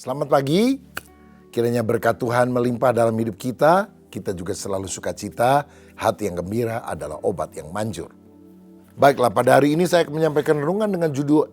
Selamat pagi, kiranya berkat Tuhan melimpah dalam hidup kita. Kita juga selalu sukacita, hati yang gembira adalah obat yang manjur. Baiklah, pada hari ini saya akan menyampaikan renungan dengan judul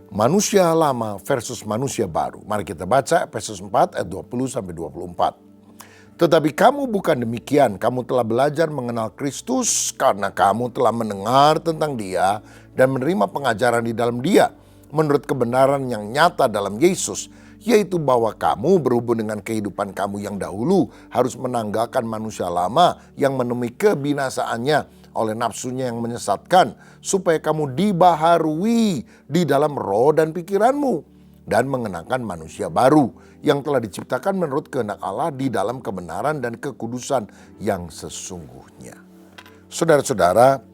Manusia Lama versus Manusia Baru. Mari kita baca Efesus 4 ayat 20-24. Tetapi kamu bukan demikian, kamu telah belajar mengenal Kristus karena kamu telah mendengar tentang Dia dan menerima pengajaran di dalam Dia menurut kebenaran yang nyata dalam Yesus, yaitu bahwa kamu berhubung dengan kehidupan kamu yang dahulu harus menanggalkan manusia lama yang menemui kebinasaannya oleh nafsunya yang menyesatkan, supaya kamu dibaharui di dalam roh dan pikiranmu dan mengenakan manusia baru yang telah diciptakan menurut kehendak Allah di dalam kebenaran dan kekudusan yang sesungguhnya. Saudara-saudara,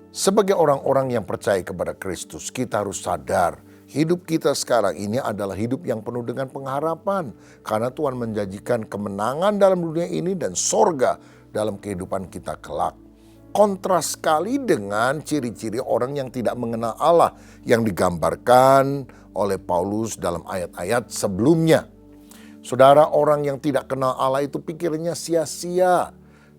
sebagai orang-orang yang percaya kepada Kristus, kita harus sadar hidup kita sekarang ini adalah hidup yang penuh dengan pengharapan. Karena Tuhan menjanjikan kemenangan dalam dunia ini dan sorga dalam kehidupan kita kelak. Kontras sekali dengan ciri-ciri orang yang tidak mengenal Allah yang digambarkan oleh Paulus dalam ayat-ayat sebelumnya. Saudara, orang yang tidak kenal Allah itu pikirnya sia-sia.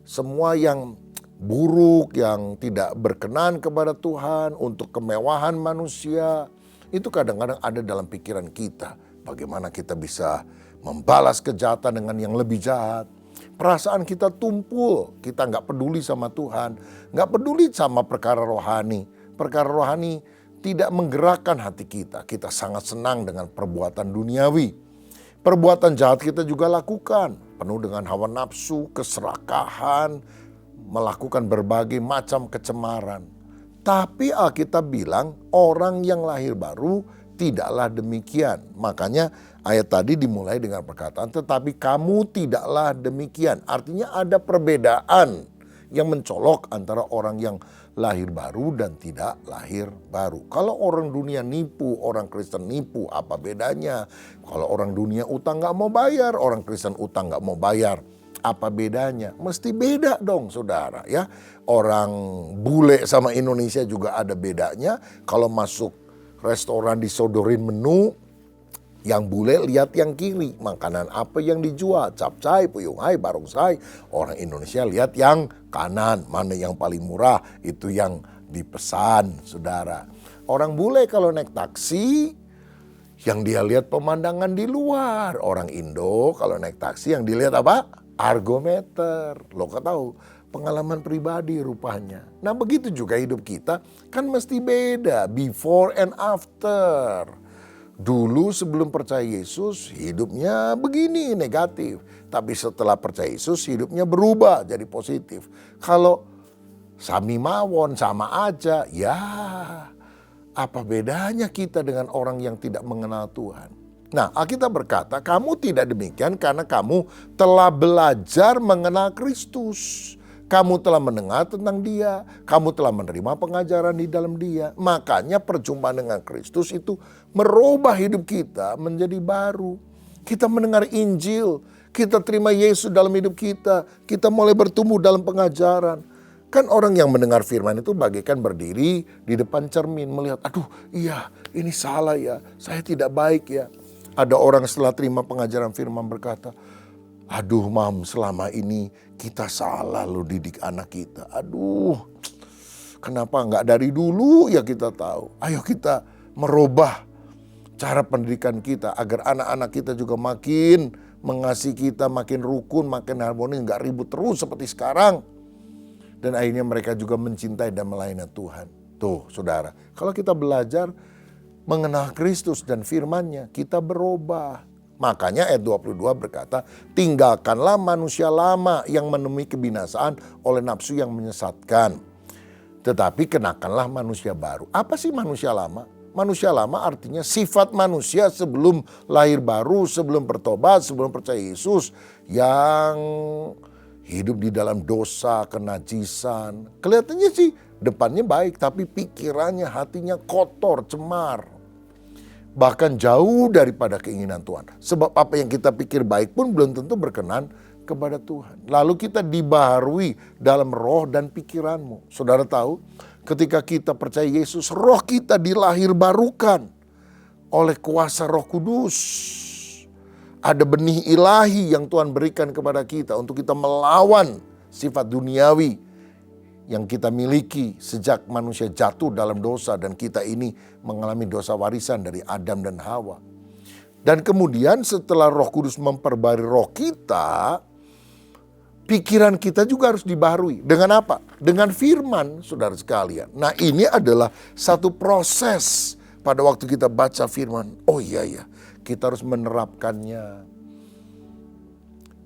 Semua yang buruk, yang tidak berkenan kepada Tuhan, untuk kemewahan manusia, itu kadang-kadang ada dalam pikiran kita. Bagaimana kita bisa membalas kejahatan dengan yang lebih jahat. Perasaan kita tumpul, kita nggak peduli sama Tuhan, nggak peduli sama perkara rohani. Perkara rohani tidak menggerakkan hati kita. Kita sangat senang dengan perbuatan duniawi. Perbuatan jahat kita juga lakukan, penuh dengan hawa nafsu, keserakahan, melakukan berbagai macam kecemaran. Tapi Alkitab bilang orang yang lahir baru tidaklah demikian. Makanya ayat tadi dimulai dengan perkataan tetapi kamu tidaklah demikian. Artinya ada perbedaan yang mencolok antara orang yang lahir baru dan tidak lahir baru. Kalau orang dunia nipu, orang Kristen nipu, apa bedanya? Kalau orang dunia utang gak mau bayar, orang Kristen utang gak mau bayar. Apa bedanya? Mesti beda dong saudara ya. Orang bule sama Indonesia juga ada bedanya. Kalau masuk restoran disodorin menu, yang bule lihat yang kiri. Makanan apa yang dijual? Capcay, puyunghai, barongsai. Orang Indonesia lihat yang kanan. Mana yang paling murah, itu yang dipesan saudara. Orang bule kalau naik taksi, yang dia lihat pemandangan di luar. Orang Indo kalau naik taksi yang dilihat apa? Argometer. Lo kau tahu pengalaman pribadi rupanya. Nah begitu juga hidup kita kan mesti beda. Before and after. Dulu sebelum percaya Yesus hidupnya begini negatif. Tapi setelah percaya Yesus hidupnya berubah jadi positif. Kalau sami mawon sama aja, ya apa bedanya kita dengan orang yang tidak mengenal Tuhan? Nah, Alkitab berkata, kamu tidak demikian karena kamu telah belajar mengenal Kristus. Kamu telah mendengar tentang Dia, kamu telah menerima pengajaran di dalam Dia. Makanya perjumpaan dengan Kristus itu merubah hidup kita menjadi baru. Kita mendengar Injil, kita terima Yesus dalam hidup kita mulai bertumbuh dalam pengajaran. Kan orang yang mendengar firman itu bagaikan berdiri di depan cermin melihat, aduh iya ini salah ya, saya tidak baik ya. Ada orang setelah terima pengajaran firman berkata, aduh mam selama ini kita salah loh didik anak kita. Aduh kenapa nggak dari dulu ya kita tahu. Ayo kita merubah cara pendidikan kita agar anak-anak kita juga makin mengasihi kita, makin rukun, makin harmonis, nggak ribut terus seperti sekarang. Dan akhirnya mereka juga mencintai dan melayani Tuhan. Tuh saudara, kalau kita belajar mengenal Kristus dan firman-Nya, kita berubah. Makanya ayat 22 berkata, tinggalkanlah manusia lama yang menemui kebinasaan oleh nafsu yang menyesatkan. Tetapi kenakanlah manusia baru. Apa sih manusia lama? Manusia lama artinya sifat manusia sebelum lahir baru, sebelum bertobat, sebelum percaya Yesus. Yang hidup di dalam dosa, kenajisan. Kelihatannya sih depannya baik, tapi pikirannya, hatinya kotor, cemar. Bahkan jauh daripada keinginan Tuhan. Sebab apa yang kita pikir baik pun belum tentu berkenan kepada Tuhan. Lalu kita dibaharui dalam roh dan pikiranmu. Saudara tahu, ketika kita percaya Yesus, roh kita dilahir barukan oleh kuasa Roh Kudus. Ada benih ilahi yang Tuhan berikan kepada kita untuk kita melawan sifat duniawi yang kita miliki sejak manusia jatuh dalam dosa dan kita ini mengalami dosa warisan dari Adam dan Hawa. Dan kemudian setelah Roh Kudus memperbarui roh kita, pikiran kita juga harus dibaharui. Dengan apa? Dengan firman, saudara sekalian. Nah, ini adalah satu proses pada waktu kita baca firman. Oh iya ya, kita harus menerapkannya.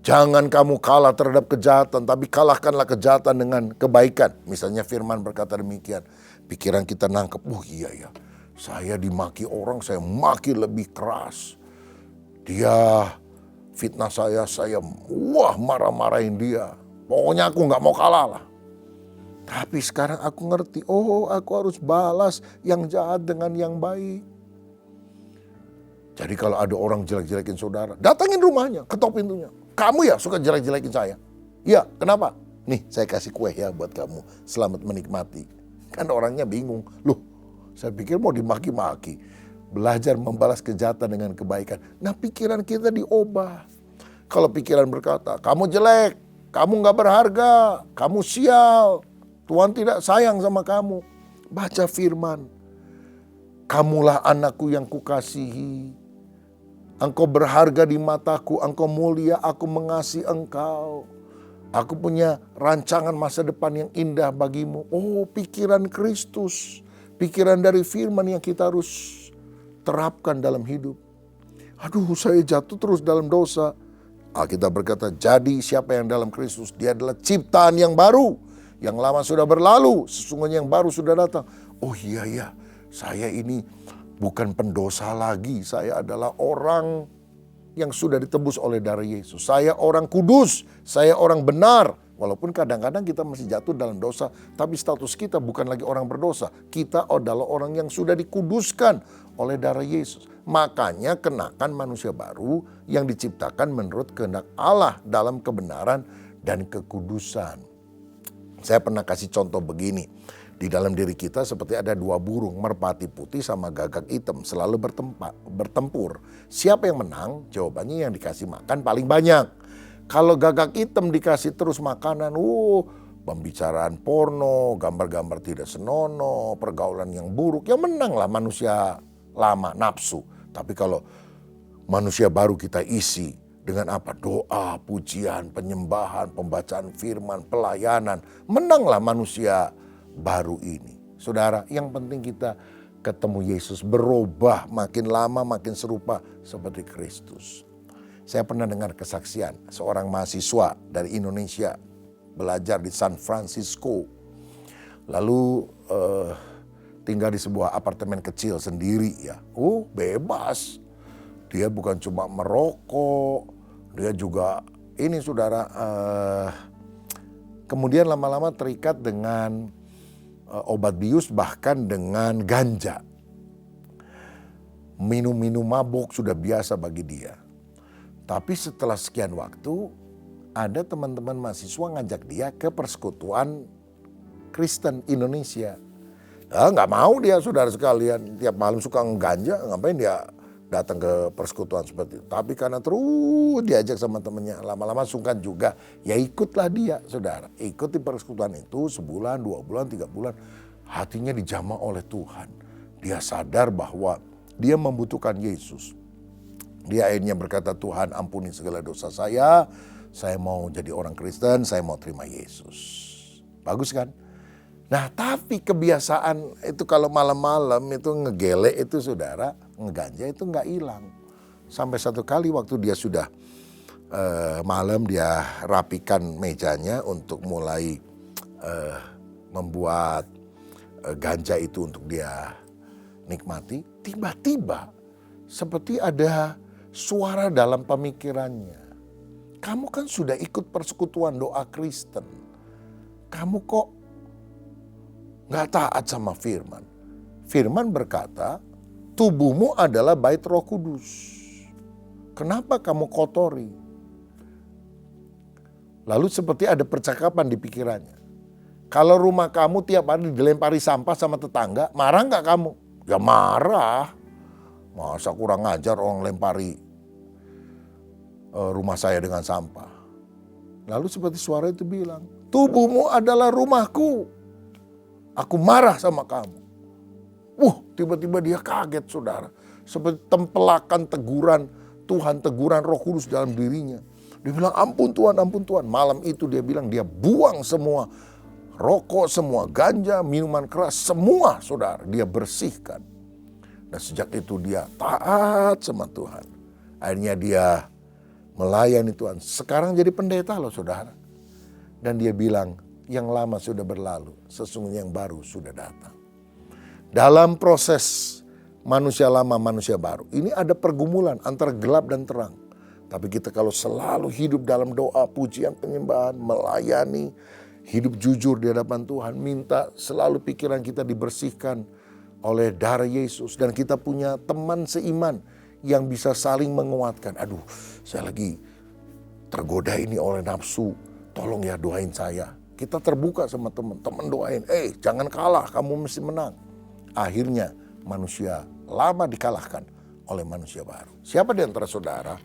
Jangan kamu kalah terhadap kejahatan, tapi kalahkanlah kejahatan dengan kebaikan. Misalnya firman berkata demikian. Pikiran kita nangkep, oh iya ya, saya dimaki orang, saya maki lebih keras. Dia fitnah saya marah-marahin dia. Pokoknya aku gak mau kalah lah. Tapi sekarang aku ngerti, oh aku harus balas yang jahat dengan yang baik. Jadi kalau ada orang jelek-jelekin saudara, datangin rumahnya, ketok pintunya. Kamu ya suka jelek-jelekin saya? Iya, kenapa? Nih saya kasih kue ya buat kamu, selamat menikmati. Kan orangnya bingung, loh saya pikir mau dimaki-maki. Belajar membalas kejahatan dengan kebaikan. Nah pikiran kita diubah. Kalau pikiran berkata, kamu jelek, kamu gak berharga, kamu sial, Tuhan tidak sayang sama kamu. Baca firman. Kamulah anakku yang kukasihi. Engkau berharga di mataku, engkau mulia, aku mengasihi engkau. Aku punya rancangan masa depan yang indah bagimu. Oh, pikiran Kristus. Pikiran dari firman yang kita harus terapkan dalam hidup. Aduh, saya jatuh terus dalam dosa. Alkitab berkata, jadi siapa yang dalam Kristus, dia adalah ciptaan yang baru. Yang lama sudah berlalu, sesungguhnya yang baru sudah datang. Oh iya ya, saya ini bukan pendosa lagi. Saya adalah orang yang sudah ditebus oleh darah Yesus. Saya orang kudus, saya orang benar. Walaupun kadang-kadang kita masih jatuh dalam dosa, tapi status kita bukan lagi orang berdosa. Kita adalah orang yang sudah dikuduskan oleh darah Yesus. Makanya kenakan manusia baru yang diciptakan menurut kehendak Allah dalam kebenaran dan kekudusan. Saya pernah kasih contoh begini. Di dalam diri kita seperti ada dua burung, merpati putih sama gagak hitam, selalu bertempur. Siapa yang menang? Jawabannya yang dikasih makan paling banyak. Kalau gagak hitam dikasih terus makanan, pembicaraan porno, gambar-gambar tidak senonoh, pergaulan yang buruk, ya menanglah manusia lama, nafsu. Tapi kalau manusia baru kita isi dengan apa? Doa, pujian, penyembahan, pembacaan firman, pelayanan, menanglah manusia baru ini. Saudara, yang penting kita ketemu Yesus, berubah makin lama makin serupa seperti Kristus. Saya pernah dengar kesaksian seorang mahasiswa dari Indonesia belajar di San Francisco. Lalu tinggal di sebuah apartemen kecil sendiri ya. Bebas. Dia bukan cuma merokok, dia juga ini saudara. Kemudian lama-lama terikat dengan obat bius bahkan dengan ganja. Minum-minum mabuk sudah biasa bagi dia. Tapi setelah sekian waktu, ada teman-teman mahasiswa ngajak dia ke persekutuan Kristen Indonesia. Nggak mau dia saudara sekalian, tiap malam suka ngeganja, ngapain dia datang ke persekutuan seperti itu. Tapi karena terus diajak sama temennya, lama-lama sungkan juga, ya ikutlah dia saudara. Ikut di persekutuan itu sebulan, 2 bulan, 3 bulan, hatinya dijamah oleh Tuhan. Dia sadar bahwa dia membutuhkan Yesus. Dia akhirnya berkata, Tuhan ampuni segala dosa saya mau jadi orang Kristen, saya mau terima Yesus. Bagus kan? Nah tapi kebiasaan itu kalau malam-malam itu ngegele itu saudara, ngeganja itu nggak hilang. Sampai satu kali waktu dia sudah malam dia rapikan mejanya untuk mulai membuat ganja itu untuk dia nikmati. Tiba-tiba seperti ada suara dalam pemikirannya. Kamu kan sudah ikut persekutuan doa Kristen. Kamu kok gak taat sama firman. Firman berkata, tubuhmu adalah bait Roh Kudus. Kenapa kamu kotori? Lalu seperti ada percakapan di pikirannya. Kalau rumah kamu tiap hari dilempari sampah sama tetangga, marah gak kamu? Ya marah. Masa kurang ajar orang lempari rumah saya dengan sampah. Lalu seperti suara itu bilang, tubuhmu adalah rumahku. Aku marah sama kamu. Tiba-tiba dia kaget saudara. Seperti tempelakan teguran Tuhan, teguran Roh Kudus dalam dirinya. Dia bilang, ampun Tuhan, ampun Tuhan. Malam itu dia bilang dia buang semua rokok, semua ganja, minuman keras, semua saudara. Dia bersihkan. Dan sejak itu dia taat sama Tuhan. Akhirnya dia melayani Tuhan. Sekarang jadi pendeta loh saudara. Dan dia bilang, yang lama sudah berlalu, sesungguhnya yang baru sudah datang. Dalam proses manusia lama, manusia baru, ini ada pergumulan antara gelap dan terang. Tapi kita kalau selalu hidup dalam doa, pujian, penyembahan, melayani, hidup jujur di hadapan Tuhan, minta selalu pikiran kita dibersihkan oleh darah Yesus. Dan kita punya teman seiman yang bisa saling menguatkan. Aduh, saya lagi tergoda ini oleh nafsu, tolong ya doain saya. Kita terbuka sama teman doain, jangan kalah, kamu mesti menang. Akhirnya manusia lama dikalahkan oleh manusia baru. Siapa di antara saudara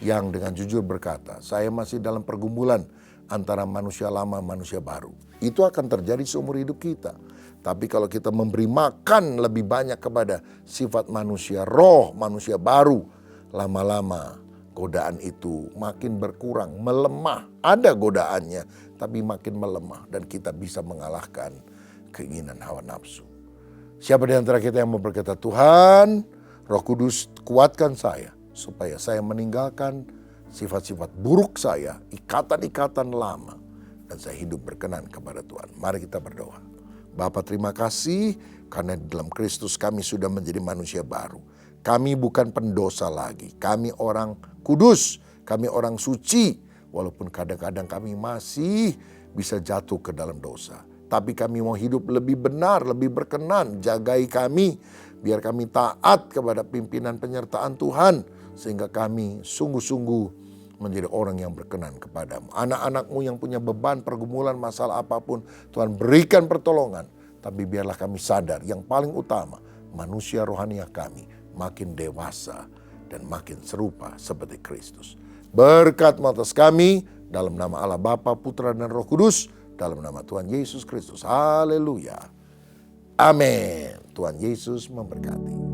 yang dengan jujur berkata, saya masih dalam pergumulan antara manusia lama, manusia baru. Itu akan terjadi seumur hidup kita. Tapi kalau kita memberi makan lebih banyak kepada sifat manusia roh, manusia baru, lama-lama godaan itu makin berkurang, melemah. Ada godaannya, tapi makin melemah. Dan kita bisa mengalahkan keinginan hawa nafsu. Siapa di antara kita yang mau berkata, Tuhan, Roh Kudus kuatkan saya, supaya saya meninggalkan sifat-sifat buruk saya, ikatan-ikatan lama, dan saya hidup berkenan kepada Tuhan. Mari kita berdoa. Bapa, terima kasih karena di dalam Kristus kami sudah menjadi manusia baru. Kami bukan pendosa lagi, kami orang kudus, kami orang suci. Walaupun kadang-kadang kami masih bisa jatuh ke dalam dosa. Tapi kami mau hidup lebih benar, lebih berkenan. Jagai kami, biar kami taat kepada pimpinan penyertaan Tuhan. Sehingga kami sungguh-sungguh menjadi orang yang berkenan kepadamu. Anak-anakmu yang punya beban, pergumulan, masalah apapun, Tuhan berikan pertolongan. Tapi biarlah kami sadar, yang paling utama, manusia rohania kami makin dewasa dan makin serupa seperti Kristus. Berkat atas kami, dalam nama Allah Bapa, Putra, dan Roh Kudus, dalam nama Tuhan Yesus Kristus. Haleluya. Amin. Tuhan Yesus memberkati.